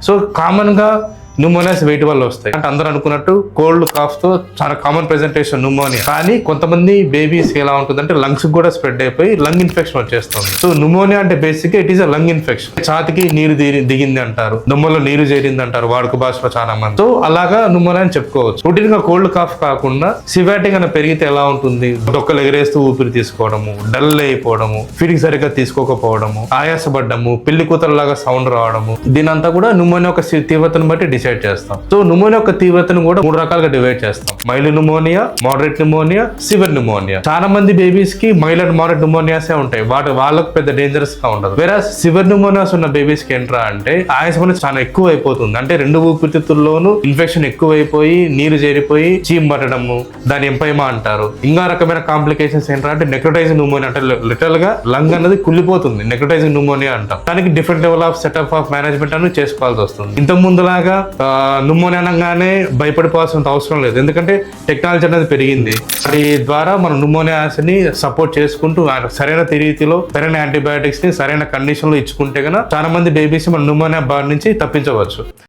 So common గా pneumonias wait వల్ల వస్తాయి. అంటే అందరూ అనుకున్నట్టు కోల్డ్ కాఫ్ తో చాలా కామన్ ప్రెజెంటేషన్ న్యూమోనియా. కానీ కొంతమంది బేబీస్ ఎలా ఉంటుందంటే లంగ్స్ కూడా స్ప్రెడ్ అయిపోయి లంగ్ ఇన్ఫెక్షన్ వచ్చేస్తుంది. సో న్యూమోనియా అంటే basic it is a lung infection. ఛాతికి నీరు దిగింది అంటారు, దొమ్మలో నీరు చేరింది అంటారు వాడుక భాషలో చాలా మంది. సో అలాగా న్యూమోనియా అని చెప్పుకోవచ్చు. రొటీన్ గా కోల్డ్ కాఫ్ కాకుండా సివియారిటీ గా పెరిగితే ఎలా ఉంటుంది? డొక్కలు ఎగరేస్తూ ఊపిరి తీసుకోవడము, డల్ అయిపోవడము, ఫీడింగ్ సరిగ్గా తీసుకోకపోవడము, ఆయాసపడ్డము, పిల్లి కూతలలాగా సౌండ్ రావడము, దీనంతా కూడా న్యూమోనియా యొక్క తీవ్రతను బట్టి డిసైడ్ చేస్తాం. సో న్యూమోనియా యొక్క తీవ్రతను కూడా 3 రకాలుగా డివైడ్ చేస్తాం: mild pneumonia, moderate pneumonia, severe pneumonia. చాలా మంది బేబీస్ కి మైల్డ్ అండ్ మోడరేట్ న్యూమోనియాసే ఉంటాయి, వాళ్ళకు పెద్ద డేంజరస్ గా ఉండదు. వేరే సివియర్ న్యూమోనియాస్ ఉన్న బేబీస్ కి ఏంట్రా అంటే ఆయాసం అనేది చాలా ఎక్కువ అయిపోతుంది. అంటే 2 ఊపిరితిత్తుల్లోనూ ఇన్ఫెక్షన్ ఎక్కువైపోయి నీరు చేరిపోయి చీమ్ పట్టడము, దాని ఎంపైమా అంటారు. ఇంకా రకమైన కాంప్లికేషన్స్ ఏంట్రా అంటే నెక్రోటైజింగ్ న్యూమోనియా, అంటే లిటరల్ గా లంగ్ అనేది కుళ్ళిపోతుంది, నెక్రోటైజింగ్ న్యూమోనియా అంటాం. దానికి different level of setup of management అని చేసుకోవాల్సి వస్తుంది. ఇంత ముందులాగా న్యూమోనియా అనగానే భయపడిపోవాల్సిన అవసరం లేదు, ఎందుకంటే టెక్నాలజీ అనేది పెరిగింది. వాటి ద్వారా మనం న్యూమోనియాస్ ని సపోర్ట్ చేసుకుంటూ సరైన రీతిలో సరైన యాంటీబయాటిక్స్ ని సరైన కండిషన్ లో ఇచ్చుకుంటే గన చాలా మంది బేబీస్ మన న్యూమోనియా బారి నుంచి తప్పించవచ్చు.